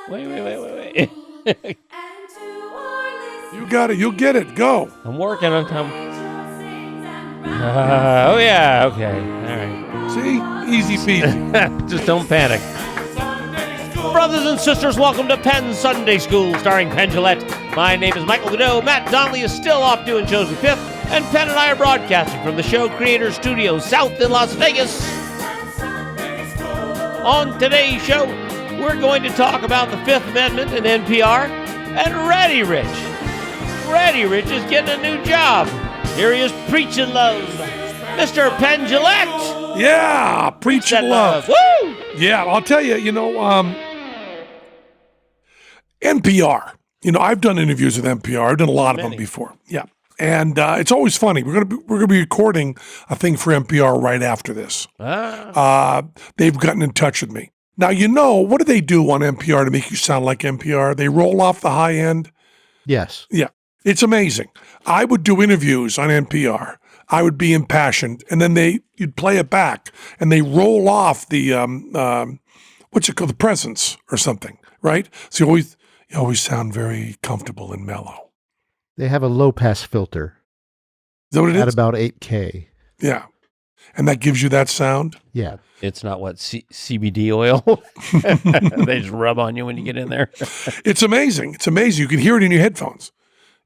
Wait. You got it. You'll get it. Go. I'm working on time. Oh, yeah. Okay. All right. See? Easy peasy. Just don't panic. Brothers and sisters, welcome to Penn Sunday School, starring Penn Gillette. My name is Michael Godot. Matt Donnelly is still off doing shows with Fifth, and Penn and I are broadcasting from the Show Creators Studio south in Las Vegas. On today's show, we're going to talk about the Fifth Amendment and NPR, and Ready Rich. Ready Rich is getting a new job. Here he is preaching love. Mr. Penn Gillette. Yeah, preaching love. Woo! Yeah, I'll tell you, NPR. I've done interviews with NPR. I've done a lot of them before. Yeah. And it's always funny. We're gonna be recording a thing for NPR right after this. They've gotten in touch with me. Now, what do they do on NPR to make you sound like NPR? They roll off the high end. Yes. Yeah. It's amazing. I would do interviews on NPR. I would be impassioned, and then you'd play it back, and they roll off the what's it called, the presence or something, right? So you always sound very comfortable and mellow. They have a low pass filter. Is that what it is? At about 8K. Yeah, and that gives you that sound. Yeah, it's not CBD oil. They just rub on you when you get in there. It's amazing. It's amazing. You can hear it in your headphones.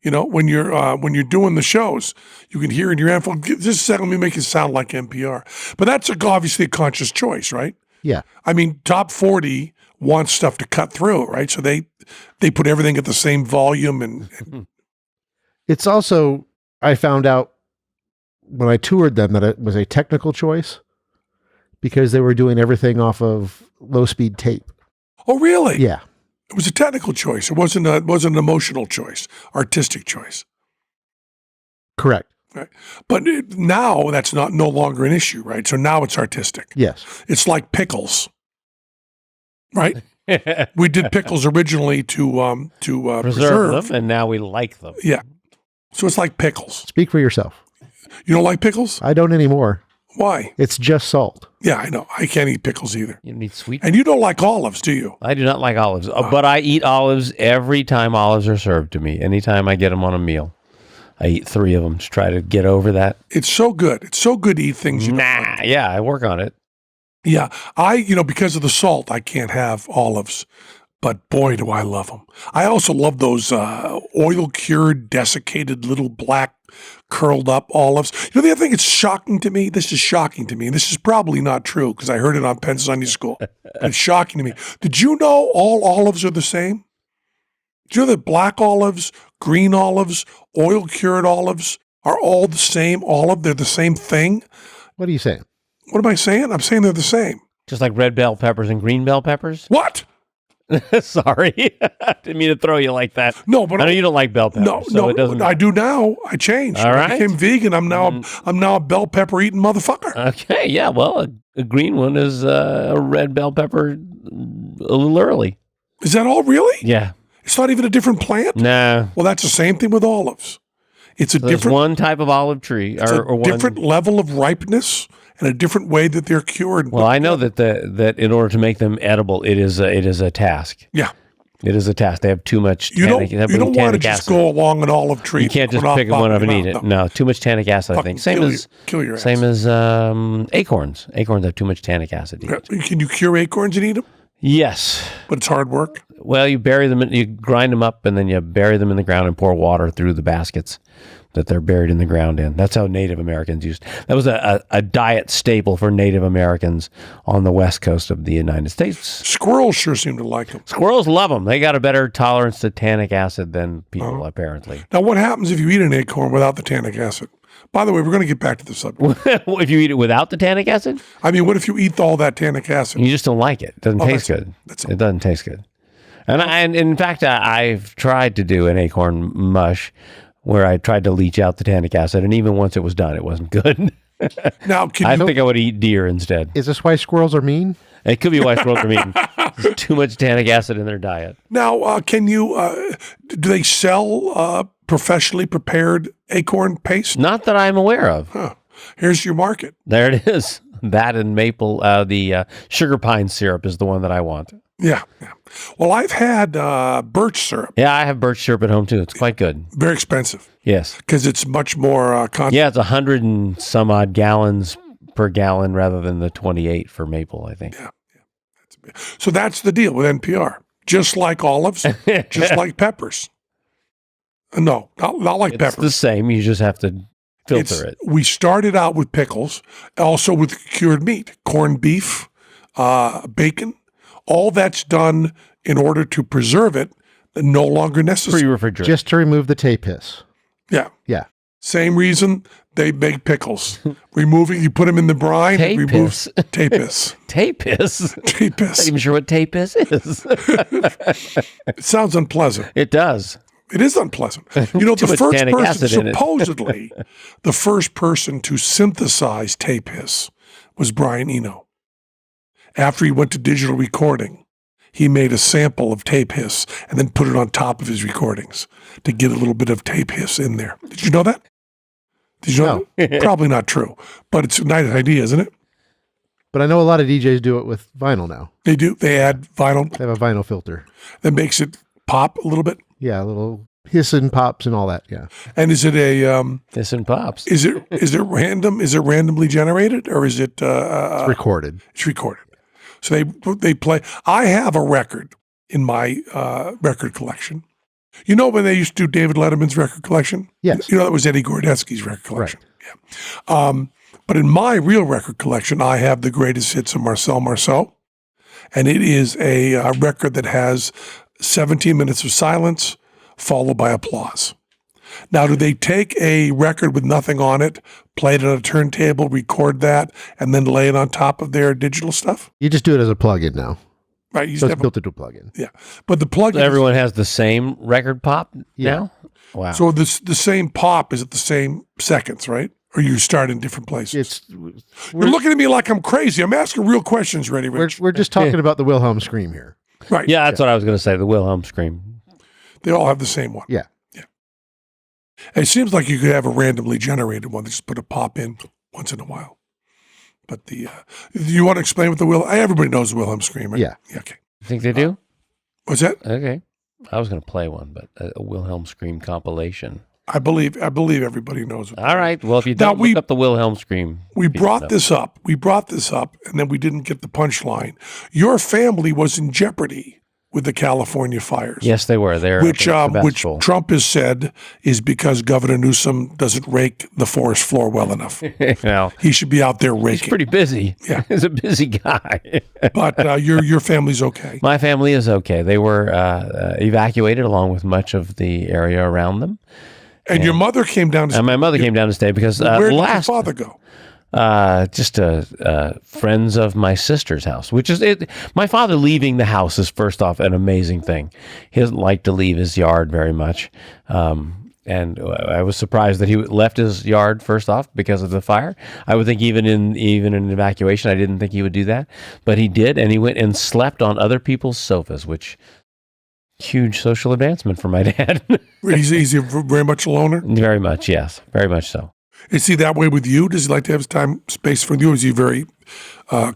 When you're doing the shows, you can hear in your headphones. Just a second, let me make it sound like NPR. But that's obviously a conscious choice, right? Yeah. I mean, Top 40 wants stuff to cut through, right? So they put everything at the same volume, and it's also, I found out when I toured them that it was a technical choice because they were doing everything off of low speed tape. Oh, really? Yeah. It was a technical choice. It wasn't an emotional choice, artistic choice. Correct. Right. But now that's no longer an issue, right? So now it's artistic. Yes. It's like pickles, right? We did pickles originally to preserve them, and now we like them. Yeah. So it's like pickles. Speak for yourself. You don't like pickles? I don't anymore. Why? It's just salt. Yeah, I know. I can't eat pickles either. You need sweet. And you don't like olives, do you? I do not like olives, but I eat olives every time olives are served to me. Anytime I get them on a meal, I eat 3 of them to try to get over that. It's so good. It's so good to eat things you don't like. Yeah, I work on it. Yeah, because of the salt, I can't have olives. But boy, do I love them. I also love those oil-cured, desiccated, little black, curled-up olives. The other thing that's shocking to me, this is shocking to me, and this is probably not true because I heard it on Penn Sunday School. It's shocking to me. Did you know all olives are the same? Did you know that black olives, green olives, oil-cured olives are all the same olive? They're the same thing? What are you saying? What am I saying? I'm saying they're the same. Just like red bell peppers and green bell peppers? What? Sorry. Didn't mean to throw you like that. No, but I know you don't like bell peppers. No, it doesn't... I do now. I changed. All right. I became vegan. I'm now a bell pepper eating motherfucker. Okay, yeah. Well, a green one is a red bell pepper a little early. Is that all really? Yeah. It's not even a different plant? No. Well, that's the same thing with olives. It's a different one type of olive tree, or different level of ripeness and a different way that they're cured. Well, I know that in order to make them edible, it is a task. Yeah. It is a task. They have too much you tannic acid. You don't want to just go along an olive tree. You can't just pick one up and eat it. No, too much tannic acid, I think. Same as acorns. Acorns have too much tannic acid to eat. Can you cure acorns and eat them? Yes. But it's hard work? Well, you bury them, you grind them up, and then you bury them in the ground and pour water through the baskets that they're buried in the ground in. That's how Native Americans used. That was a diet staple for Native Americans on the west coast of the United States. Squirrels sure seem to like them. Squirrels love them. They got a better tolerance to tannic acid than people, apparently. Now, what happens if you eat an acorn without the tannic acid? By the way, we're going to get back to the subject. If you eat it without the tannic acid? I mean, what if you eat all that tannic acid? You just don't like it. It doesn't taste good. It doesn't taste good. And in fact, I've tried to do an acorn mush, where I tried to leach out the tannic acid, and even once it was done, it wasn't good. Now, I think I would eat deer instead. Is this why squirrels are mean? It could be why squirrels are mean. There's too much tannic acid in their diet. Now, can you, do they sell professionally prepared acorn paste? Not that I'm aware of. Huh. Here's your market. There it is. That and maple, the sugar pine syrup is the one that I want. Yeah. Well, I've had birch syrup. Yeah, I have birch syrup at home too. It's quite good. Very expensive Yes. because it's much more Yeah, it's 100 and some odd gallons per gallon rather than the 28 for maple, I think. Yeah. So that's the deal with NPR. Just like olives, just like peppers. No, not like It's peppers. the same. You just have to filter it. We started out with pickles, also with cured meat, corned beef, bacon. All that's done in order to preserve it, no longer necessary. Pre-refrigerated. Just to remove the tape hiss. Yeah. Yeah. Same reason they make pickles. You put them in the brine, it removes tape hiss. Tape hiss? Tape hiss. Not even sure what tape hiss is. It sounds unpleasant. It does. It is unpleasant. You know, Too the much first tannic person, acid in it. supposedly, the first person to synthesize tape hiss was Brian Eno. After he went to digital recording, he made a sample of tape hiss and then put it on top of his recordings to get a little bit of tape hiss in there. Did you know that? Did you know that? Probably not true, but it's a nice idea, isn't it? But I know a lot of DJs do it with vinyl now. They do. They add vinyl. They have a vinyl filter. That makes it pop a little bit. Yeah, a little hiss and pops and all that. Yeah. And is it a Hiss and pops. Is it random? Is it randomly generated or is it It's recorded. It's recorded. So they play. I have a record in my record collection. You know when they used to do David Letterman's record collection? Yes. You know that was Eddie Gordetsky's record collection. Right. Yeah. But in my real record collection, I have the greatest hits of Marcel Marceau, and it is a record that has 17 minutes of silence followed by applause. Now, do they take a record with nothing on it, play it on a turntable, record that, and then lay it on top of their digital stuff? You just do it as a plug-in now. Right. You So just it's have built into a plug-in. yeah. But the plug-in, Everyone has the same record pop now? Wow. so the same pop is at the same seconds, right? Or you start in different places? You're looking at me like I'm crazy. I'm asking real questions, Ready Rich. We're just talking about the Wilhelm scream here. Right. Yeah, that's what I was going to say. The Wilhelm scream. They all have the same one. Yeah. It seems like you could have a randomly generated one that just put a pop in once in a while. But do you want to explain what everybody knows the Wilhelm scream, right? Yeah. Okay. You think they do? What's that? Okay. I was going to play one, but a Wilhelm scream compilation. I believe everybody knows. All right. Well, if you don't look up the Wilhelm scream. We brought this up, and then we didn't get the punchline. Your family was in jeopardy with the California fires. Yes, they were. They're Which Trump has said is because Governor Newsom doesn't rake the forest floor well enough. Well, He should be out there raking. he's pretty busy. Yeah. He's a busy guy. But your family's okay. My family is okay. They were evacuated along with much of the area around them. And your mother came down to And my mother came down to stay because where did your father go? Just friends of my sister's house, which is it. My father leaving the house is first off an amazing thing. He doesn't like to leave his yard very much. And I was surprised that he left his yard first off because of the fire. I would think even in evacuation, I didn't think he would do that, but he did. And he went and slept on other people's sofas, which huge social advancement for my dad. He's very much a loner? Very much. Yes. Very much so. Is he that way with you? Does he like to have time, space for you? Or is he very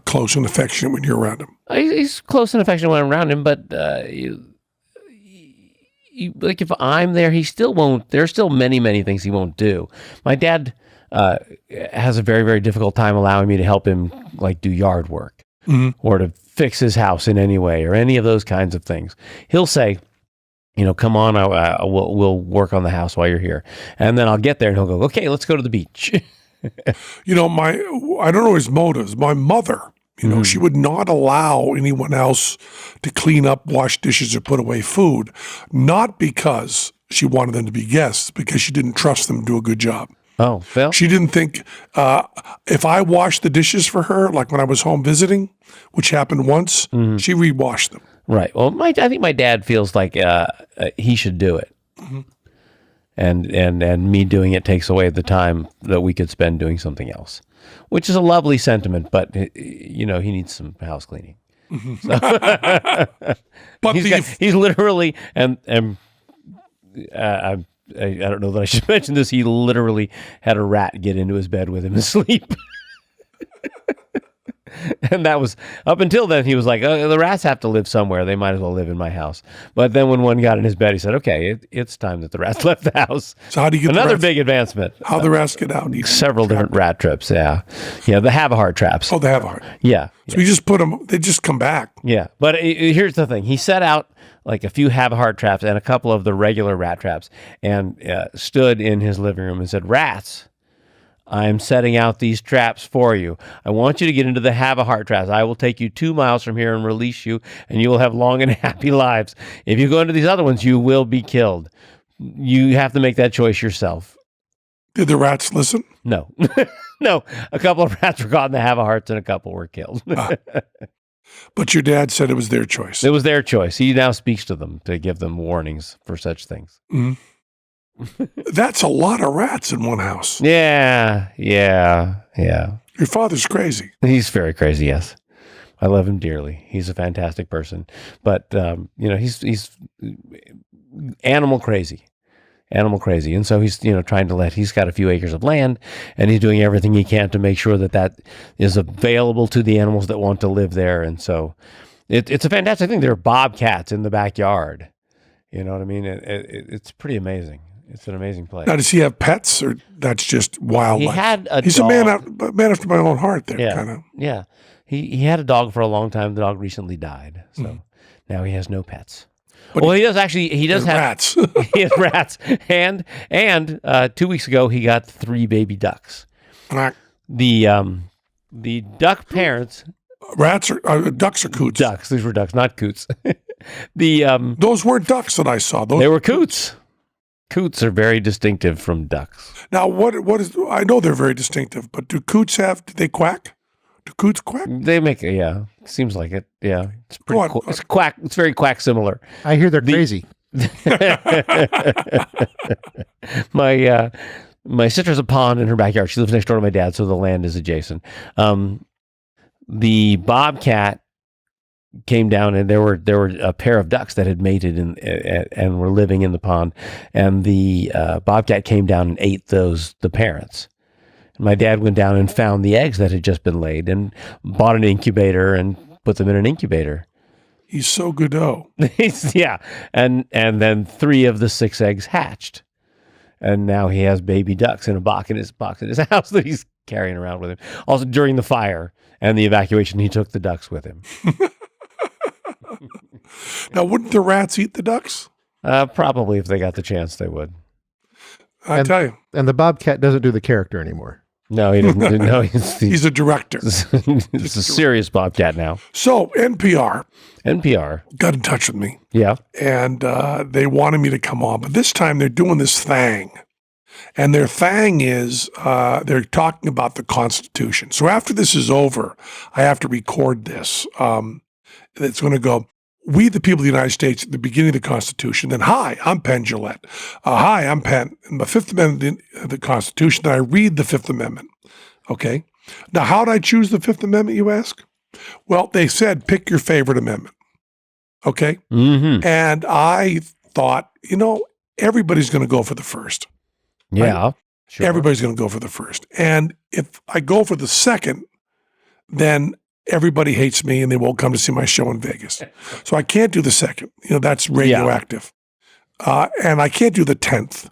close and affectionate when you're around him? He's close and affectionate when I'm around him, but like if I'm there, he still won't. There's still many, many things he won't do. My dad has a very, very difficult time allowing me to help him like do yard work or to fix his house in any way or any of those kinds of things. He'll say, come on, we'll work on the house while you're here. And then I'll get there and he'll go, okay, let's go to the beach. I don't know his motives. My mother, she would not allow anyone else to clean up, wash dishes, or put away food, not because she wanted them to be guests, because she didn't trust them to do a good job. Oh, well. She didn't think if I washed the dishes for her, like when I was home visiting, which happened once, she rewashed them. Right. Well, I think my dad feels like he should do it. And me doing it takes away the time that we could spend doing something else, which is a lovely sentiment, but he needs some house cleaning. So, But he's literally I don't know that I should mention this. He literally had a rat get into his bed with him to sleep. And that was, up until then, he was like, the rats have to live somewhere. They might as well live in my house. But then when one got in his bed, he said, okay, it's time that the rats left the house. So how do you get another big advancement? How the rats get out? Several different rat trips, yeah. Yeah, the have-a-heart traps. Oh, they have a heart. Yeah. So you just put them, they just come back. Yeah. But here's the thing. He set out like a few have-a-heart traps and a couple of the regular rat traps and stood in his living room and said, rats, I'm setting out these traps for you. I want you to get into the have-a-heart traps. I will take you 2 miles from here and release you, and you will have long and happy lives. If you go into these other ones, you will be killed. You have to make that choice yourself. Did the rats listen? No. No. A couple of rats were caught in the have-a-hearts, and a couple were killed. But your dad said it was their choice. It was their choice. He now speaks to them to give them warnings for such things. Mm-hmm. That's a lot of rats in one house. Yeah. Your father's crazy. He's very crazy, yes. I love him dearly. He's a fantastic person. But, he's animal crazy. And so he's, trying to he's got a few acres of land, and he's doing everything he can to make sure that is available to the animals that want to live there. And so it's a fantastic thing. There are bobcats in the backyard. You know what I mean? It's pretty amazing. It's an amazing place. Now, does he have pets, or that's just wildlife? He had a He's dog. a man after my own heart there, Yeah. kind of. Yeah. He had a dog for a long time. The dog recently died. So now he has no pets. But Well, he does have rats. He has rats. And 2 weeks ago, he got 3 baby ducks. The duck parents. Rats are ducks or coots? Ducks. These were ducks, not coots. Those weren't ducks that I saw. They were coots. Coots are very distinctive from ducks. Now, what is? I know they're very distinctive, but do they quack? Do coots quack? They make seems like it. Yeah, it's pretty cool. It's quack. It's very quack similar. I hear they're crazy. My sister has a pond in her backyard. She lives next door to my dad, so the land is adjacent. The bobcat came down, and there were a pair of ducks that had mated and were living in the pond, and the bobcat came down and ate the parents. And my dad went down and found the eggs that had just been laid and bought an incubator and put them in an incubator. He's so good-o. Yeah, and then 3 of the 6 eggs hatched, and now he has baby ducks in a box in his house that he's carrying around with him. Also, during the fire and the evacuation, he took the ducks with him. Now, wouldn't the rats eat the ducks? Probably, if they got the chance, they would. I tell you. And the bobcat doesn't do the character anymore. No, he doesn't. No, he's a director. It's a serious bobcat now. So NPR got in touch with me. Yeah. And they wanted me to come on. But this time they're doing this thing. And their thing is they're talking about the Constitution. So after this is over, I have to record this. It's going to go, we, the people of the United States, at the beginning of the Constitution. Then, hi, I'm Penn Jillette. Hi, I'm Penn. And the Fifth Amendment of the Constitution, then I read the Fifth Amendment. Okay? Now, how did I choose the Fifth Amendment, you ask? Well, they said, pick your favorite amendment. Okay? Mm-hmm. And I thought, everybody's going to go for the first. Yeah. Right? Sure. Everybody's going to go for the first. And if I go for the second, then everybody hates me and they won't come to see my show in Vegas. So I can't do the second. That's radioactive. Yeah. And I can't do the 10th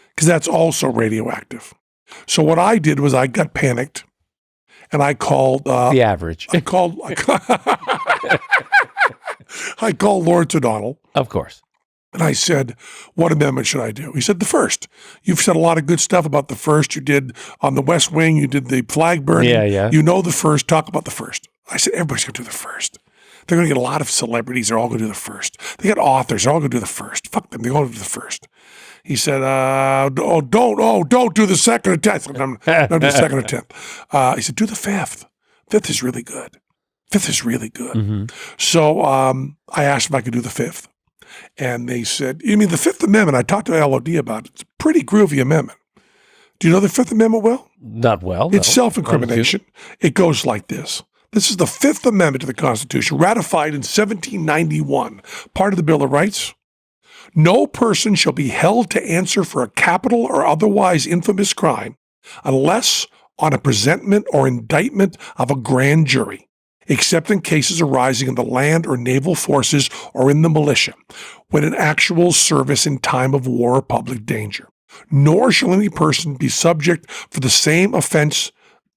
because that's also radioactive. So what I did was I got panicked and I called the average. I called Lawrence O'Donnell. Of course. And I said, what amendment should I do? He said, the first. You've said a lot of good stuff about the first. You did on the West Wing, you did the flag burning. Yeah. You know the first. Talk about the first. I said, everybody's going to do the first. They're going to get a lot of celebrities. They're all going to do the first. They got authors. They're all going to do the first. Fuck them. They're all going to do the first. He said, don't do the second or 10th. I'm not do the second or 10th. He said, do the 5th. 5th is really good. 5th is really good. Mm-hmm. So I asked if I could do the 5th. And they said, you mean the Fifth Amendment? I talked to LOD about it. It's a pretty groovy amendment. Do you know the Fifth Amendment well? Not well. It's self-incrimination. It goes like this. This is the Fifth Amendment to the Constitution, ratified in 1791, part of the Bill of Rights. No person shall be held to answer for a capital or otherwise infamous crime unless on a presentment or indictment of a grand jury. except in cases arising in the land or naval forces or in the militia, when in actual service in time of war or public danger. Nor shall any person be subject for the same offense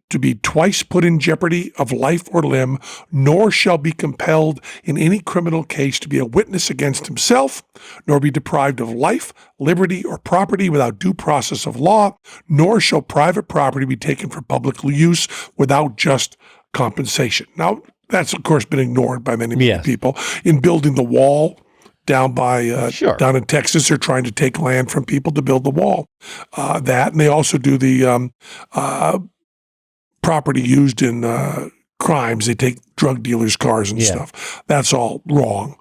to be twice put in jeopardy of life or limb, nor shall be compelled in any criminal case to be a witness against himself, nor be deprived of life, liberty, or property without due process of law, nor shall private property be taken for public use without just compensation. Now, that's of course been ignored by many people. In building the wall down down in Texas, they're trying to take land from people to build the wall. And they also do the property used in crimes. They take drug dealers' cars and stuff. That's all wrong.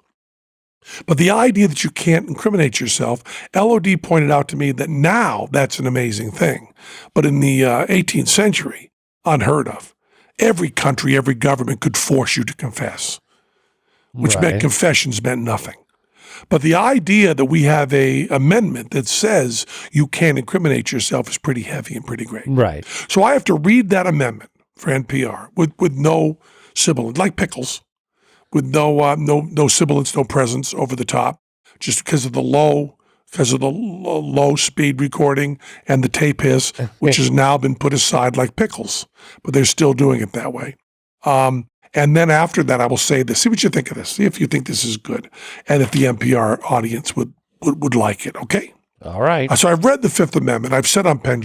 But the idea that you can't incriminate yourself, LOD pointed out to me that now that's an amazing thing. But in the 18th century, unheard of. Every country, every government could force you to confess, which meant confessions meant nothing. But the idea that we have a amendment that says you can't incriminate yourself is pretty heavy and pretty great. Right. So I have to read that amendment for NPR with no sibilant, like pickles, with no sibilants, no presence over the top, just because of the low speed recording and the tape hiss, which has now been put aside like pickles, but they're still doing it that way. And then after that, I will say this. See what you think of this. See if you think this is good, and if the NPR audience would like it. Okay. All right. So I've read the Fifth Amendment. I've said on Penn.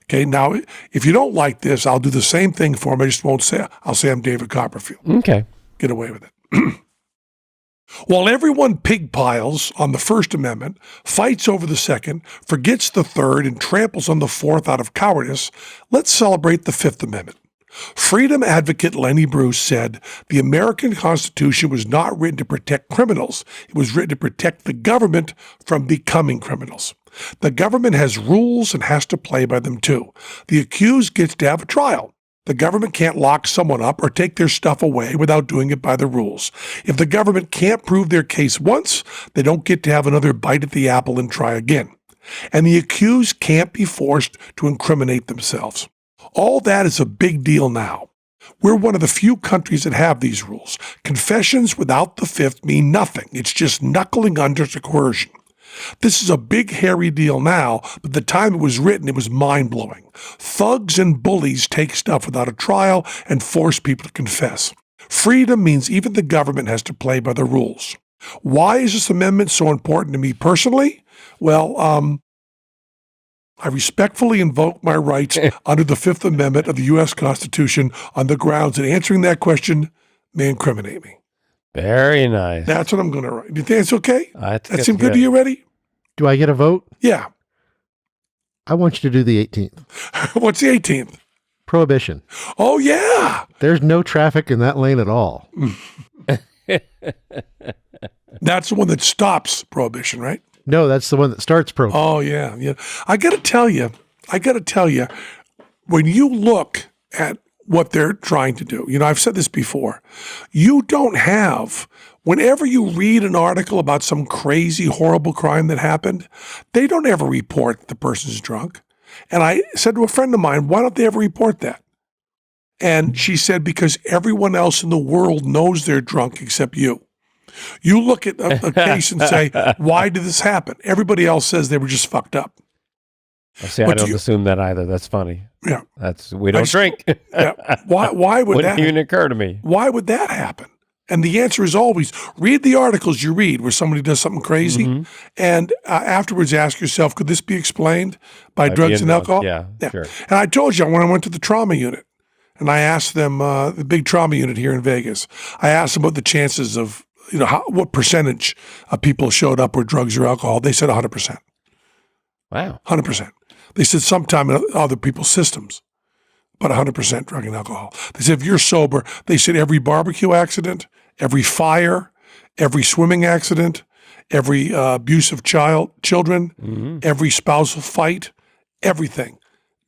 Okay. Now, if you don't like this, I'll do the same thing for him. I just won't say. I'll say I'm David Copperfield. Okay. Get away with it. While everyone pigpiles on the First Amendment, fights over the Second, forgets the Third, and tramples on the Fourth out of cowardice, let's celebrate the Fifth Amendment. Freedom advocate Lenny Bruce said, "The American Constitution was not written to protect criminals. It was written to protect the government from becoming criminals. The government has rules and has to play by them too. The accused gets to have a trial. The government can't lock someone up or take their stuff away without doing it by the rules. If the government can't prove their case once, they don't get to have another bite at the apple and try again. And the accused can't be forced to incriminate themselves. All that is a big deal now. We're one of the few countries that have these rules. Confessions without the fifth mean nothing. It's just knuckling under to coercion. This is a big, hairy deal now, but at the time it was written, it was mind-blowing. Thugs and bullies take stuff without a trial and force people to confess. Freedom means even the government has to play by the rules. Why is this amendment so important to me personally? Well, I respectfully invoke my rights under the Fifth Amendment of the U.S. Constitution on the grounds that answering that question may incriminate me." Very nice. That's what I'm going to write. Do you think that's okay? That seem good to you. you? Ready? Do I get a vote? Yeah. I want you to do the 18th. What's the 18th? Prohibition. Oh, yeah. There's no traffic in that lane at all. That's the one that stops Prohibition, right? No, that's the one that starts Prohibition. Oh, yeah. Yeah. I got to tell you, when you look at what they're trying to do, I've said this before, you don't have, whenever you read an article about some crazy, horrible crime that happened, they don't ever report the person's drunk. And I said to a friend of mine, why don't they ever report that? And she said, because everyone else in the world knows they're drunk except you. You look at a case and say, why did this happen? Everybody else says they were just fucked up. See, I don't assume that either. That's funny. Yeah. We don't drink. Yeah. Why would Wouldn't that even occur to me. Why would that happen? And the answer is always read the articles you read where somebody does something crazy, and afterwards ask yourself, could this be explained by drugs and alcohol? Yeah, sure. And I told you when I went to the trauma unit, and I asked them, the big trauma unit here in Vegas, I asked them about the chances of, what percentage of people showed up with drugs or alcohol. They said 100%. Wow. 100%. They said sometime in other people's systems, but 100% drug and alcohol. They said if you're sober, they said every barbecue accident, every fire, every swimming accident, every abuse of children, every spousal fight, everything,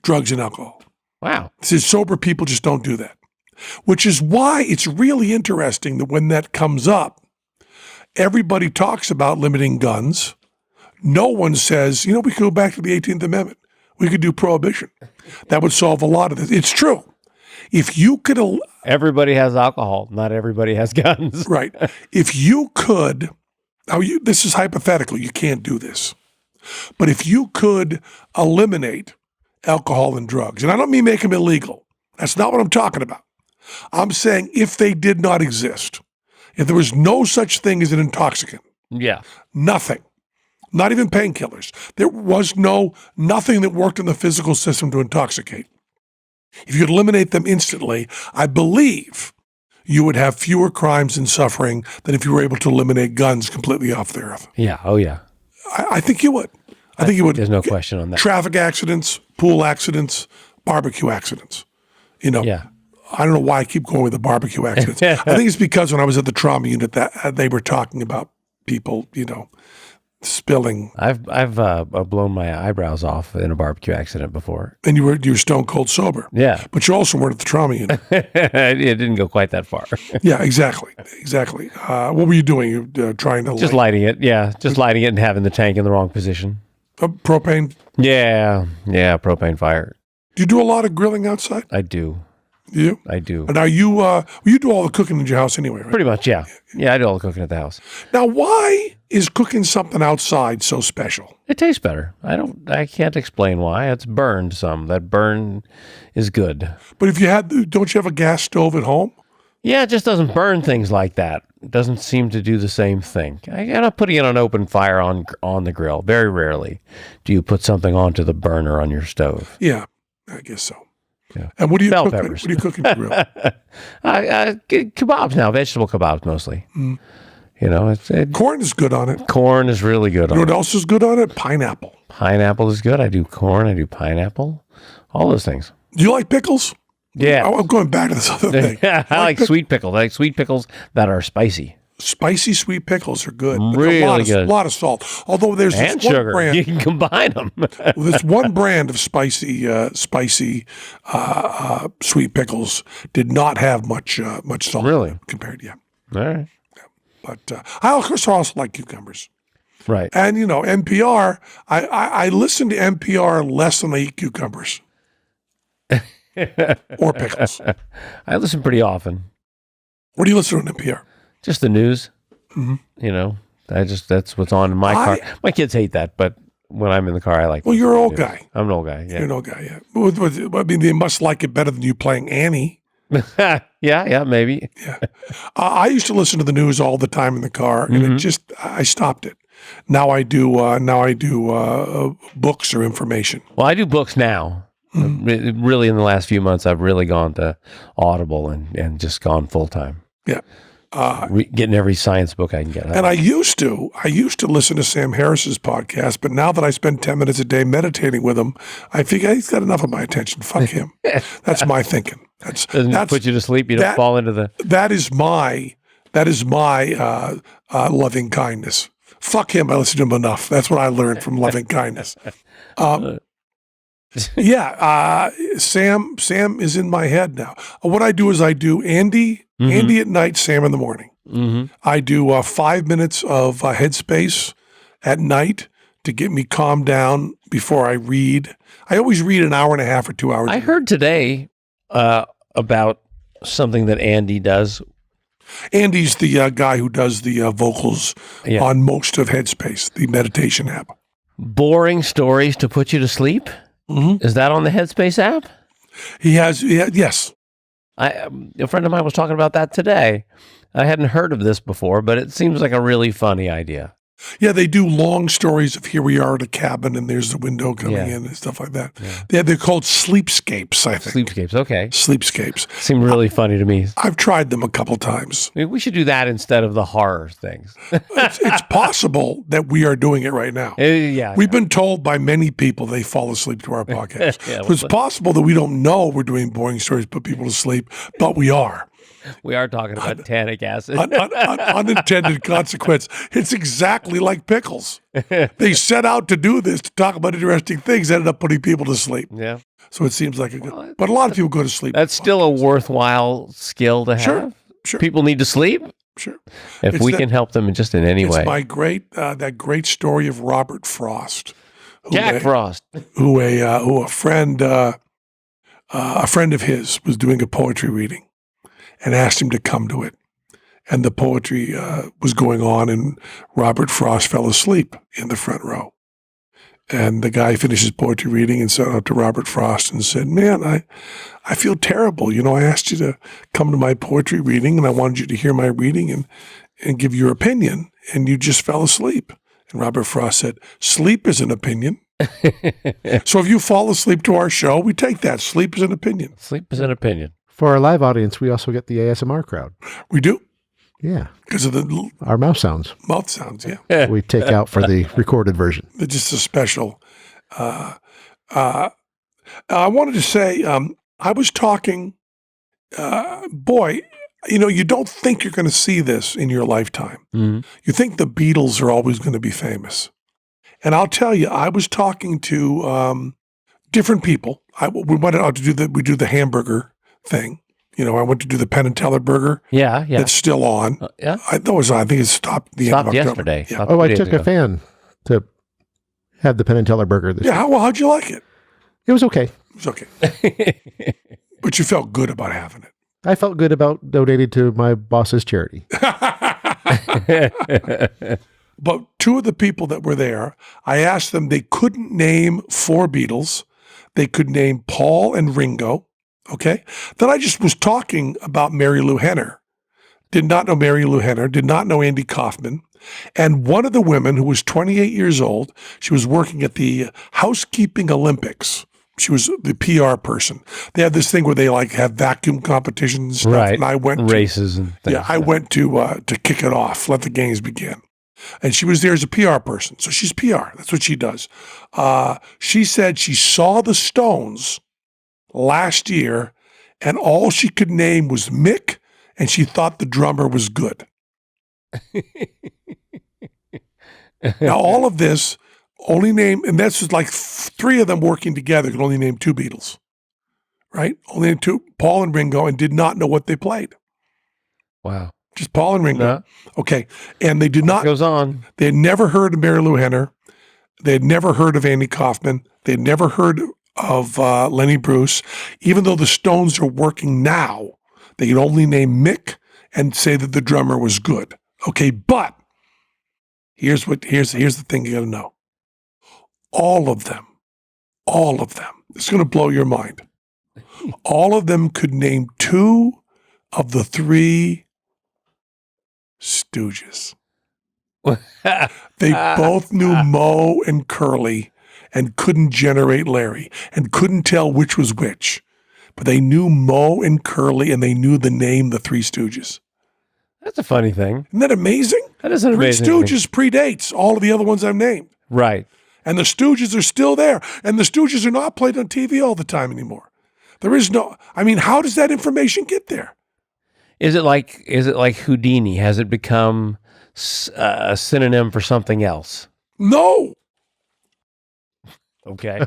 drugs and alcohol. Wow. They said sober people just don't do that, which is why it's really interesting that when that comes up, everybody talks about limiting guns. No one says, we could go back to the 18th Amendment. We could do prohibition. That would solve a lot of this. It's true. If you could Everybody has alcohol. Not everybody has guns. Right. If you could, this is hypothetical. You can't do this. But if you could eliminate alcohol and drugs, and I don't mean make them illegal. That's not what I'm talking about. I'm saying if they did not exist, if there was no such thing as an intoxicant, Yeah. nothing, not even painkillers, there was nothing that worked in the physical system to intoxicate. If you could eliminate them instantly, I believe you would have fewer crimes and suffering than if you were able to eliminate guns completely off the earth. Yeah. Oh, yeah. I think you would. I think you would. There's no question on that. Traffic accidents, pool accidents, barbecue accidents. Yeah. I don't know why I keep going with the barbecue accidents. I think it's because when I was at the trauma unit that they were talking about people, spilling. I've blown my eyebrows off in a barbecue accident before. And you were stone cold sober. Yeah. But you also weren't at the trauma unit. It didn't go quite that far. Yeah, exactly. What were you doing? You trying to Just lighting it. Yeah. Just lighting it and having the tank in the wrong position. Propane? Yeah. Yeah. Propane fire. Do you do a lot of grilling outside? I do. You? I do. Now you do all the cooking in your house anyway, right? Pretty much, yeah. Yeah, I do all the cooking at the house. Now, why is cooking something outside so special? It tastes better. I can't explain why. It's burned some. That burn is good. But don't you have a gas stove at home? Yeah, it just doesn't burn things like that. It doesn't seem to do the same thing. I'm not putting it on open fire on the grill. Very rarely do you put something onto the burner on your stove. Yeah, I guess so. Yeah. And what do you Bell cook? peppers. What do you cook in the grill? Kebabs now, vegetable kebabs mostly. Mm. Corn Corn is good on it. Corn is really good You know on what it. else is good on it? Pineapple. Pineapple is good. I do corn. I do pineapple. All those things. Do you like pickles? Yeah. I'm going back to this other thing. I like sweet pickles. I like sweet pickles that are spicy. Spicy sweet pickles are good. But Really a good. lot of salt. Although there's And this one sugar. brand. You can combine them. This one brand of spicy sweet pickles did not have much salt. Really? Compared, yeah. All right. But I also like cucumbers. Right. And NPR. I listen to NPR less than I eat cucumbers or pickles. I listen pretty often. What do you listen to on NPR? Just the news. Mm-hmm. That's what's on in my car. My kids hate that, but when I'm in the car, I like. Well, you're an old news. guy. I'm an old guy. You're an old guy. Yeah. I mean, they must like it better than you playing Annie. Yeah. Yeah. Maybe. Yeah. I used to listen to the news all the time in the car, and I stopped it. Now I do books or information. Well, I do books now. Really, in the last few months, I've really gone to Audible and just gone full time. Yeah. Getting every science book I can get. And I used to listen to Sam Harris's podcast, but now that I spend 10 minutes a day meditating with him, I figure he's got enough of my attention. Fuck him. That's my thinking. Doesn't put you to sleep. You don't fall into the. That is my loving kindness. Fuck him. I listen to him enough. That's what I learned from loving kindness. Sam is in my head now. What I do is I do Andy at night, Sam in the morning. Mm-hmm. I do 5 minutes of headspace at night to get me calmed down before I read. I always read an hour and a half or 2 hours. I heard today about something that Andy does. Andy's the guy who does the vocals on most of Headspace, the meditation app. Boring stories to put you to sleep? Mm-hmm. Is that on the Headspace app? Yes. A friend of mine was talking about that today. I hadn't heard of this before, but it seems like a really funny idea. Yeah, they do long stories of here we are at a cabin and there's the window coming in and stuff like that. Yeah. They're called sleepscapes, I think. Sleepscapes, okay. Sleepscapes. Seem really funny to me. I've tried them a couple times. Maybe we should do that instead of the horror things. It's possible that we are doing it right now. We've been told by many people they fall asleep to our podcast. So it's possible that we don't know we're doing boring stories, put people to sleep, but we are. We are talking about tannic acid. Unintended consequence. It's exactly like pickles. They set out to do this, to talk about interesting things, ended up putting people to sleep. Yeah. So it seems like but a lot of people go to sleep. That's still a worthwhile skill to have. Sure. People need to sleep. Sure. If we can help them just in any way. It's my that great story of Robert Frost. Jack Frost. Who a friend of his was doing a poetry reading. and asked him to come to it. And the poetry was going on, and Robert Frost fell asleep in the front row. And the guy finished his poetry reading and sent out to Robert Frost and said, "Man, I feel terrible. I asked you to come to my poetry reading, and I wanted you to hear my reading and give your opinion, and you just fell asleep." And Robert Frost said, "Sleep is an opinion." So if you fall asleep to our show, we take that. Sleep is an opinion. Sleep is an opinion. For our live audience, we also get the ASMR crowd. We do. Yeah. Because of the Our mouth sounds. mouth sounds, yeah. We take out for the recorded version. They're just a special. I wanted to say, I was talking, boy, you don't think you're going to see this in your lifetime. Mm-hmm. You think the Beatles are always going to be famous. And I'll tell you, I was talking to different people. We went out to do the hamburger thing. I went to do the Penn and Teller burger. Yeah. That's still on. Yeah. I think it stopped the end of October. Yesterday. Yeah. Oh, I took a fan to have the Penn and Teller burger this week. How'd you like it? It was okay. It was okay. But you felt good about having it. I felt good about donating to my boss's charity. But two of the people that were there, I asked them, they couldn't name 4 Beatles. They could name Paul and Ringo. Okay. Then I just was talking about Mary Lou Henner. Did not know Mary Lou Henner, did not know Andy Kaufman. And one of the women, who was 28 years old, she was working at the Housekeeping Olympics. She was the PR person. They have this thing where they have vacuum competitions and stuff. Right. And I went races and things. Yeah, I went to kick it off, let the games begin. And she was there as a PR person. So she's PR. That's what she does. She said she saw the Stones last year, and all she could name was Mick, and she thought the drummer was good. Now, all of this only name, and that's just like 3 of them working together could only name 2 Beatles, right? Only named 2, Paul and Ringo, and did not know what they played. Wow. Just Paul and Ringo. No. Okay. And they did not. Goes on. They had never heard of Mary Lou Henner. They had never heard of Andy Kaufman. They had never heard of Lenny Bruce. Even though the Stones are working now, they could only name Mick and say that the drummer was good. Okay, but here's the thing you got to know. All of them, it's going to blow your mind. All of them could name 2 of the 3 Stooges. They both knew Moe and Curly and couldn't generate Larry and couldn't tell which was which. But they knew Moe and Curly, and they knew the name The Three Stooges. That's a funny thing. Isn't that amazing? That is an amazing Three Stooges predates all of the other ones I've named. Right. And the Stooges are still there. And the Stooges are not played on TV all the time anymore. There is no, how does that information get there? Is it like Houdini? Has it become a synonym for something else? No. Okay.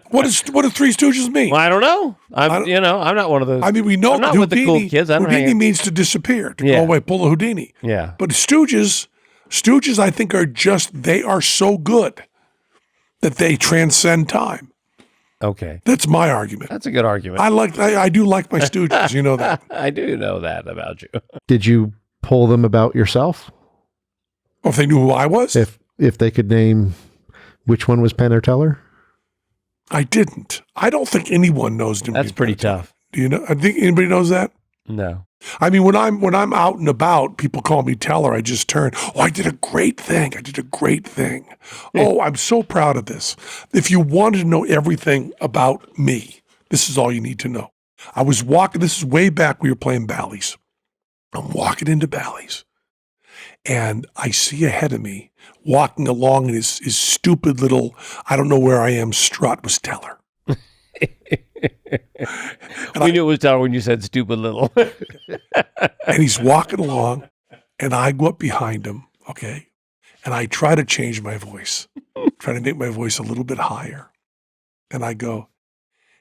What do Three Stooges mean? Well, I don't know. I'm not one of those. We know I'm not Houdini, with the cool kids. I don't Houdini means to disappear, to go away, pull a Houdini. Yeah. But Stooges, I think, they are so good that they transcend time. Okay. That's my argument. That's a good argument. I do like my Stooges. You know that. I do know that about you. Did you poll them about yourself? Well, if they knew who I was? If they could name which one was Penn or Teller? I didn't. I don't think anyone knows. That's pretty tough. Do you know? I think anybody knows that? No. When I'm out and about, people call me Teller. I just turn, I did a great thing. Oh, I'm so proud of this. If you wanted to know everything about me, this is all you need to know. I was walking, this is way back, we were playing Bally's. I'm walking into Bally's, and I see ahead of me, walking along in his stupid little, I don't know where I am, strut was Teller. We knew it was Teller when you said stupid little. And he's walking along, and I go up behind him, okay? And I try to change my voice, try to make my voice a little bit higher. And I go,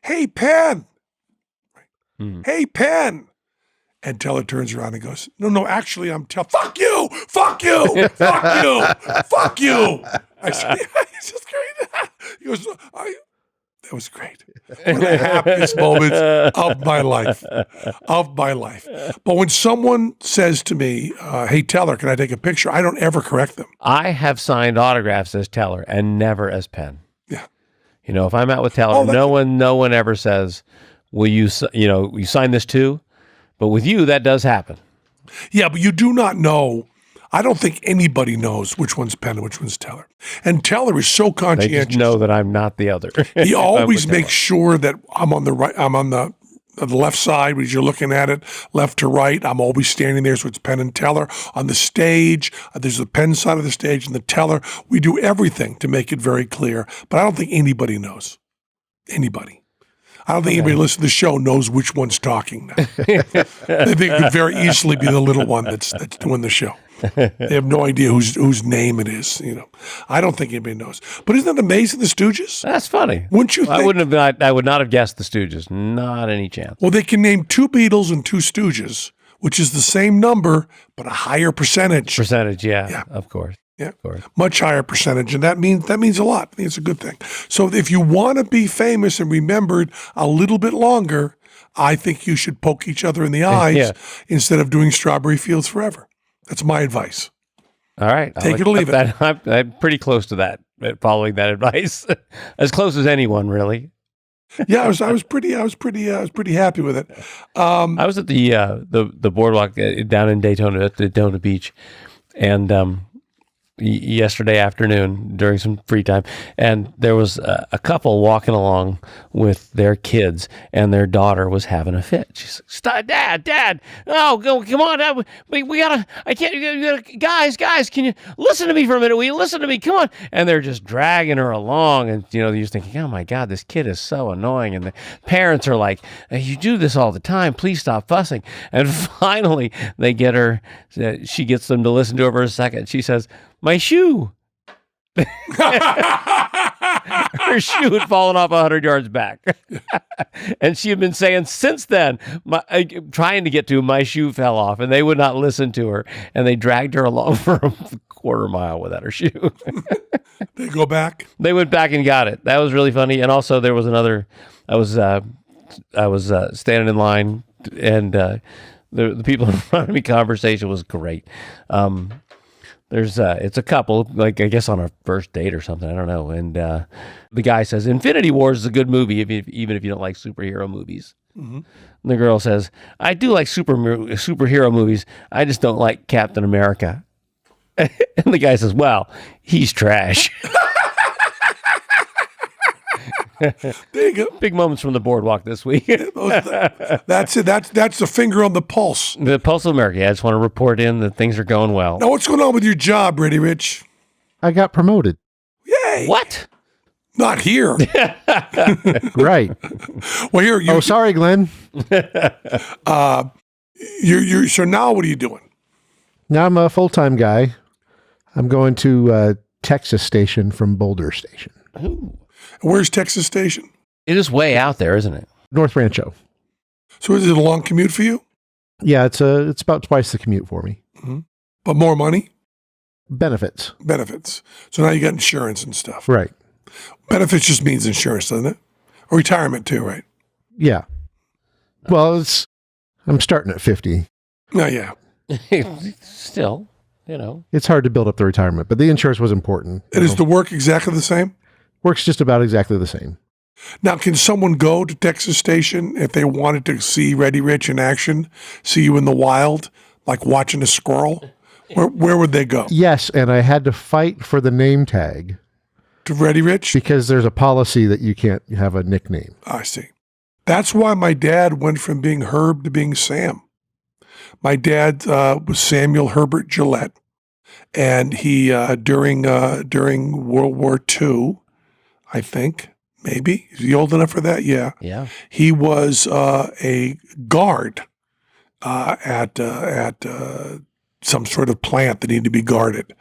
"Hey, Penn." Mm. "Hey, Penn." And Teller turns around and goes, No, actually, I'm Teller. Fuck you! Fuck you! Fuck you! Fuck you! I said, he's just crazy. He goes, That was great. One of the happiest moments of my life. But when someone says to me, hey, Teller, can I take a picture? I don't ever correct them. I have signed autographs as Teller and never as Penn. Yeah. You know, if I'm out with Teller, no one ever says, will you sign this too? But with you, that does happen. Yeah, but you do not know. I don't think anybody knows which one's Penn and which one's Teller. And Teller is so conscientious. They just know that I'm not the other. He always makes sure that I'm on the right. I'm on the left side as you're looking at it, left to right. I'm always standing there, so it's Penn and Teller. On the stage, there's the Penn side of the stage and the Teller. We do everything to make it very clear, but I don't think anybody knows. Anybody. I don't think anybody listening to the show knows which one's talking now. I think it could very easily be the little one that's doing the show. They have no idea whose name it is. You know, I don't think anybody knows. But isn't that amazing? The Stooges. That's funny. Wouldn't you think? I would not have guessed the Stooges. Not any chance. Well, they can name 2 Beatles and 2 Stooges, which is the same number but a higher percentage. Yeah, of course. Yeah, much higher percentage, and that means a lot. I think it's a good thing. So if you want to be famous and remembered a little bit longer, I think you should poke each other in the eyes instead of doing Strawberry Fields Forever. That's my advice. All right, take it or leave it. I'm pretty close to that, following that advice, as close as anyone, really. Yeah, I was pretty happy with it. I was at the boardwalk down in Daytona at Daytona Beach, and yesterday afternoon during some free time, and there was a couple walking along with their kids, and their daughter was having a fit. She's like, "Stop, Dad! Oh, come on, we gotta! I can't, guys! Can you listen to me for a minute? Will you listen to me? Come on!" And they're just dragging her along, and you're just thinking, "Oh my God, this kid is so annoying." And the parents are like, "You do this all the time. Please stop fussing." And finally, they get her. She gets them to listen to her for a second. She says, "My shoe." Her shoe had fallen off 100 yards back. And she had been saying since then, trying to get to my shoe fell off, and they would not listen to her. And they dragged her along for a quarter mile without her shoe. They go back? They went back and got it. That was really funny. And also there was another, I was standing in line, and the people in front of me conversation was great. It's a couple, like I guess on a first date or something, I don't know. And the guy says, "Infinity Wars is a good movie, even if you don't like superhero movies." Mm-hmm. And the girl says, "I do like superhero movies. I just don't like Captain America." And the guy says, "Well, he's trash." There you go. Big moments from the boardwalk this week. That's it. That's the finger on the pulse. The pulse of America. I just want to report in that things are going well. Now, what's going on with your job, Ready Rich? I got promoted. Yay! What? Not here. Right. Well, here. Oh, sorry, Glenn. So now what are you doing? Now I'm a full-time guy. I'm going to Texas Station from Boulder Station. Ooh. Where's Texas Station? It is way out there, isn't it? North Rancho. So is it a long commute for you? Yeah, it's about twice the commute for me. Mm-hmm. But more money? Benefits. So now you got insurance and stuff. Right. Benefits just means insurance, doesn't it? Or retirement too, right? Yeah. Well, I'm starting at 50. Oh, yeah. Still, you know. It's hard to build up the retirement, but the insurance was important. And is the work exactly the same? Works just about exactly the same. Now, can someone go to Texas Station if they wanted to see Ready Rich in action, see you in the wild, like watching a squirrel? Where would they go? Yes, and I had to fight for the name tag. To Ready Rich? Because there's a policy that you can't have a nickname. I see. That's why my dad went from being Herb to being Sam. My dad was Samuel Herbert Gillette, and he during World War II, I think, maybe. Is he old enough for that? Yeah. Yeah. He was a guard at some sort of plant that needed to be guarded.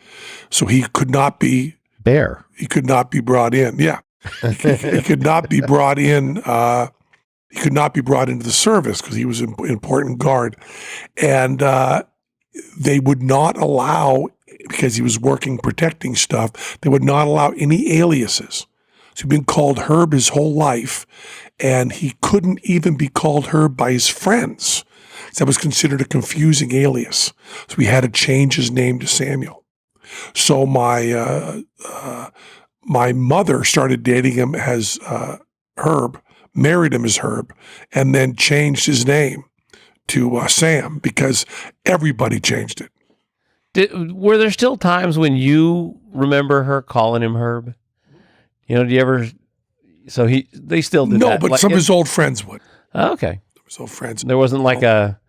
So he could not be Bear. He could not be brought in. Yeah. He could not be brought in. He could not be brought into the service because he was an important guard. And they would not allow, because he was working protecting stuff, they would not allow any aliases. So he'd been called Herb his whole life, and he couldn't even be called Herb by his friends. That was considered a confusing alias. So we had to change his name to Samuel. So my mother started dating him as Herb, married him as Herb, and then changed his name to Sam because everybody changed it. Were there still times when you remember her calling him Herb? You know, do you ever? So they still did that. No, but some of his old friends would. Oh, okay. His old friends. There wasn't like a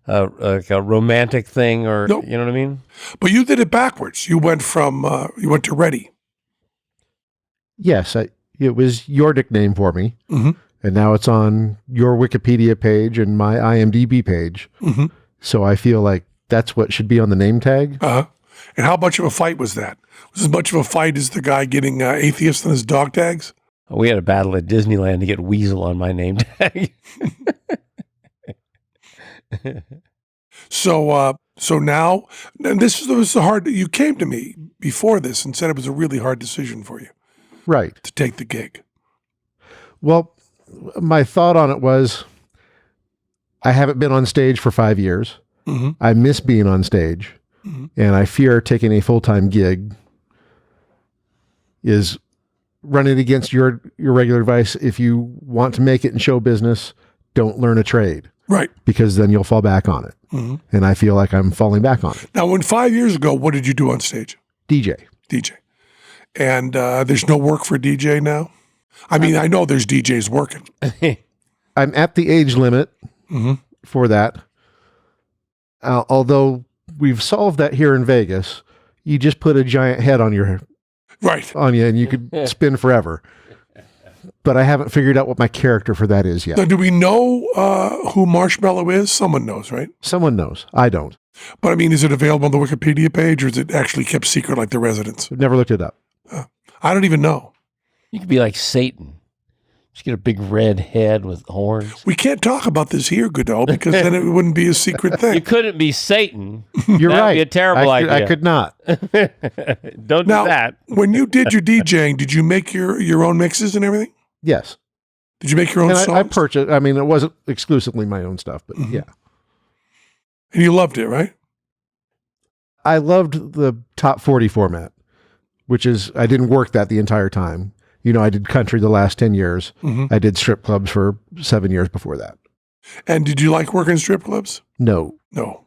romantic thing, or Nope. You know what I mean? But you did it backwards. You went to Reddy. Yes, it was your nickname for me, Mm-hmm. and now it's on your Wikipedia page and my IMDb page. Mm-hmm. So I feel like that's what should be on the name tag. Uh-huh. And how much of a fight was that? Was it as much of a fight as the guy getting atheist on his dog tags? We had a battle at Disneyland to get Weasel on my name tag. So now, and this was hard. You came to me before this and said it was a really hard decision for you Right. to take the gig. Well, my thought on it was I haven't been on stage for 5 years. Mm-hmm. I miss being on stage, Mm-hmm. and I fear taking a full-time gig is running against your regular advice. If you want to make it in show business, don't learn a trade, Right. because then you'll fall back on it. Mm-hmm. And I feel like I'm falling back on it. Now, when 5 years ago, what did you do on stage? DJ. DJ. And there's no work for DJ now? I mean, I know there's DJs working. I'm at the age limit Mm-hmm. for that. Although we've solved that here in Vegas, you just put a giant head on you Right. and you could spin forever. But I haven't figured out what my character for that is yet. Now, do we know who Marshmallow is? Someone knows, right? Someone knows. I don't. But I mean, is it available on the Wikipedia page, or is it actually kept secret like the residents? I've never looked it up. I don't even know. You could be like Satan. Just get a big red head with horns. We can't talk about this here, Godot, because then it wouldn't be a secret You thing. couldn't be Satan. You're That'd right. be a terrible idea. I could not. Don't Now, do that. when you did your DJing, did you make your own mixes and everything? Yes. Did you make your own And songs? I purchased, I mean, it wasn't exclusively my own stuff, but Mhm. yeah. And you loved it, right? I loved the top 40 format, which is, I didn't work that the entire time. You know, I did country the last 10 years. Mm-hmm. I did strip clubs for 7 years before that. And did you like working strip clubs? No. No.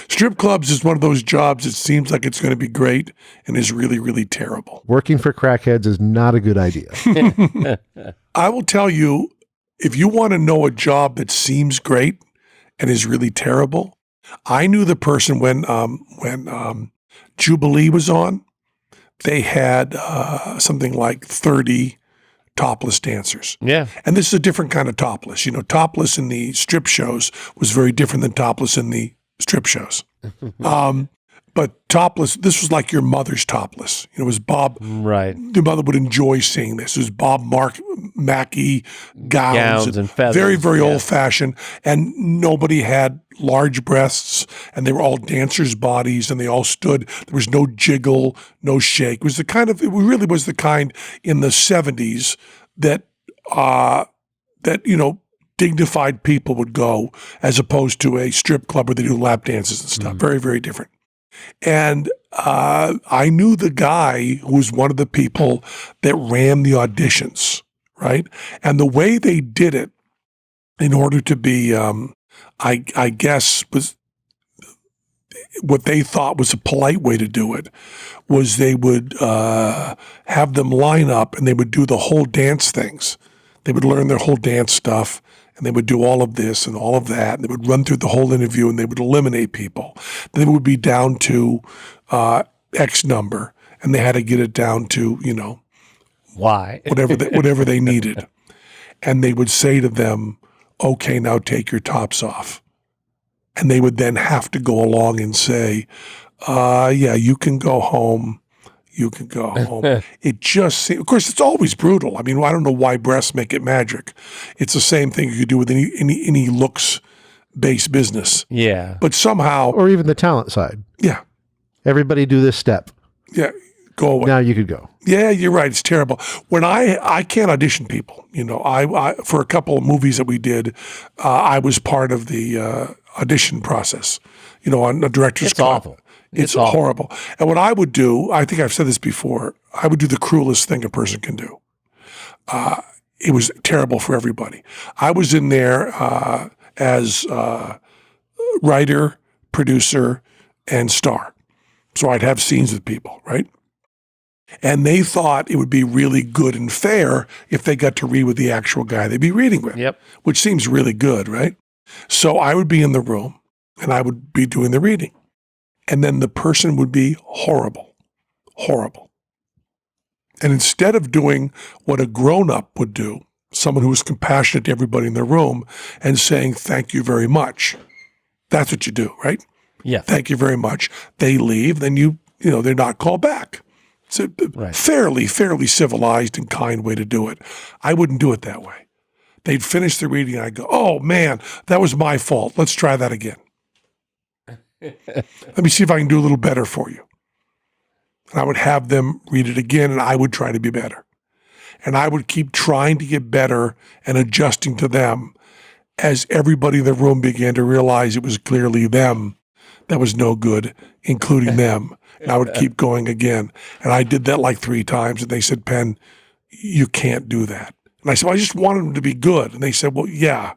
Strip clubs is one of those jobs that seems like it's going to be great and is really, really terrible. Working for crackheads is not a good idea. I will tell you, if you want to know a job that seems great and is really terrible, I knew the person when Jubilee was on. They had something like 30 topless dancers. Yeah. And this is a different kind of topless. You know, topless in the strip shows was very different than topless in the strip shows. But topless, this was like your mother's topless. You know, it was Bob. Right. Your mother would enjoy seeing this. It was Bob Mackie gowns and feathers. very, very Yeah. old-fashioned. And nobody had large breasts, and they were all dancers' bodies, and they all stood. There was no jiggle, no shake. It was the kind of, it really was the kind in the 70s that you know, dignified people would go, as opposed to a strip club where they do lap dances and stuff. Very, very different. And I knew the guy who was one of the people that ran the auditions, right? And the way they did it, in order to be, I guess, was what they thought was a polite way to do it, was they would have them line up and they would do the whole dance things. They would learn their whole dance stuff, and they would do all of this and all of that, and they would run through the whole interview, and they would eliminate people. Then it would be down to X number, and they had to get it down to, you know, Why? whatever they needed. And they would say to them, okay, now take your tops off. And they would then have to go along and say, yeah, you can go home. You can go home. It just seems, of course, it's always brutal. I mean, I don't know why breasts make it magic. It's the same thing you could do with any looks-based business. Yeah. But somehow, Or even the talent side. yeah, Everybody do this step. yeah. go away. Now you could go. Yeah, you're right. It's terrible. When I can't audition people, I for a couple of movies that we did, I was part of the audition process, on a director's It's cut. awful. It's awful. horrible. And what I would do, I think I've said this before, I would do the cruelest thing a person can do. It was terrible for everybody. I was in there as writer, producer, and star. So I'd have scenes with people, right? And they thought it would be really good and fair if they got to read with the actual guy they'd be reading with. Yep. Which seems really good, right? So I would be in the room and I would be doing the reading. And then the person would be horrible. And instead of doing what a grown-up would do, someone who was compassionate to everybody in the room and saying, thank you very much. That's what you do, right? Yeah. Thank you very much. They leave, then they're not called back. It's a fairly civilized and kind way to do it. I wouldn't do it that way. They'd finish the reading and I'd go, oh man, that was my fault. Let's try that again. Let me see if I can do a little better for you. And I would have them read it again and I would try to be better. And I would keep trying to get better and adjusting to them as everybody in the room began to realize it was clearly them that was no good, including them. And I would keep going again. And I did that like 3 times. And they said, Penn, you can't do that. And I said, well, I just wanted them to be good. And they said, well, yeah,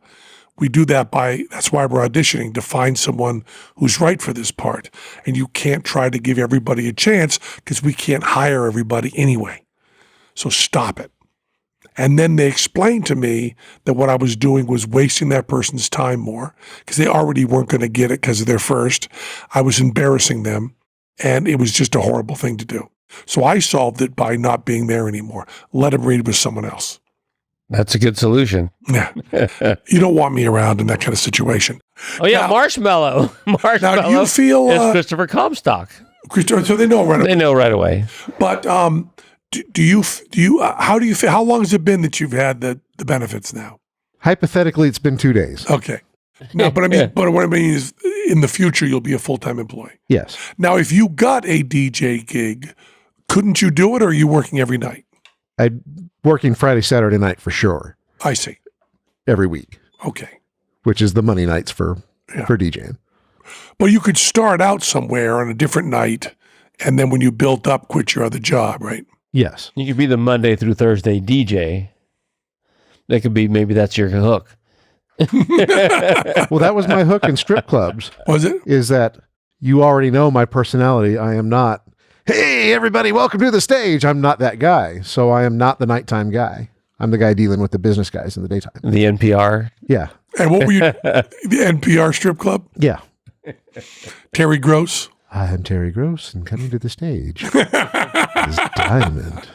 we do that that's why we're auditioning, to find someone who's right for this part. And you can't try to give everybody a chance because we can't hire everybody anyway. So stop it. And then they explained to me that what I was doing was wasting that person's time more because they already weren't going to get it because of their first. I was embarrassing them, and it was just a horrible thing to do. So I solved it by not being there anymore. Let them read with someone else. That's a good solution. Yeah. You don't want me around in that kind of situation. Oh, yeah, Now- Marshmallow. Now, do you feel... It's Christopher Comstock. so they know right away. They know right away. But do you how do you feel? How long has it been that you've had the benefits now? Hypothetically, it's been 2 days. Okay. No, but what I mean is in the future, you'll be a full-time employee. Yes. Now, if you got a DJ gig, couldn't you do it, or are you working every night? I'm working Friday, Saturday night for sure, I see. every week, Okay. which is the money nights for DJing. But you could start out somewhere on a different night, and then when you built up, quit your other job, right? Yes. You could be the Monday through Thursday DJ. That could be, maybe that's your hook. Well, that was my hook in strip clubs, Was it? is that you already know my personality. I am not, hey, everybody, welcome to the stage. I'm not that guy. So I am not the nighttime guy. I'm the guy dealing with the business guys in the daytime. The NPR. Yeah. And what were you? The NPR strip club? Yeah. Terry Gross? I'm Terry Gross, and coming to the stage is Diamond.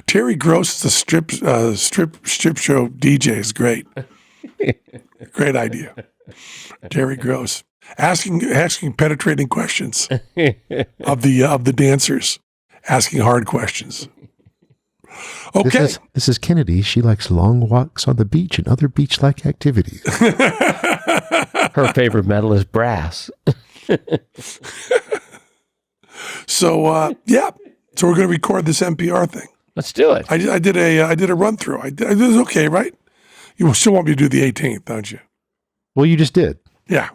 Terry Gross is a strip show DJ. Is great. Great idea. Terry Gross asking penetrating questions of the dancers, asking hard questions. Okay. This is Kennedy. She likes long walks on the beach and other beach-like activities. Her favorite metal is brass. So yeah. So we're going to record this NPR thing. Let's do it. I did a run through. I did, it was okay, right? You still want me to do the 18th, don't you? Well, you just did. Yeah.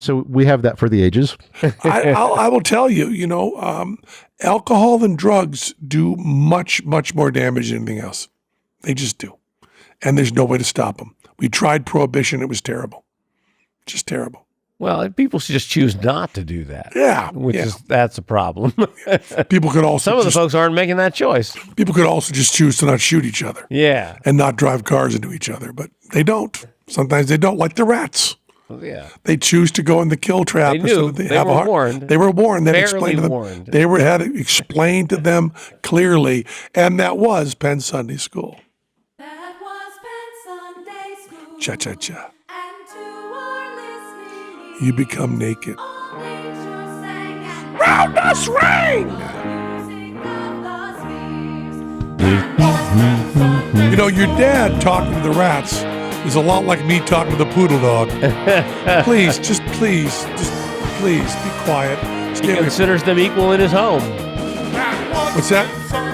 So we have that for the ages. I will tell you, alcohol and drugs do much, much more damage than anything else. They just do. And there's no way to stop them. We tried Prohibition. It was terrible. Just terrible. Well, people should just choose not to do that. Yeah. That's a problem. People could also Some of the folks aren't making that choice. People could also just choose to not shoot each other. Yeah. And not drive cars into each other, but they don't. Sometimes they don't, like the rats. Yeah. They choose to go in the kill trap. They knew. They were warned. They were warned. They Barely explained to them. warned. They had it explained to them clearly, and that was Penn Sunday School. That was Penn Sunday School. Cha cha cha. And to our listening You become naked. all nature sang and Round us ring. music of the spheres. Your dad talking to the rats is a lot like me talking to the poodle dog. Please be quiet. He considers them equal in his home. What's that?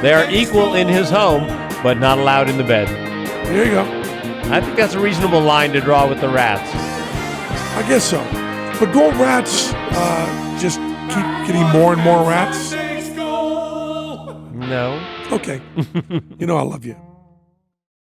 They are equal in his home, but not allowed in the bed. There you go. I think that's a reasonable line to draw with the rats. I guess so. But don't rats just keep getting more and more rats? No. Okay. You know I love you.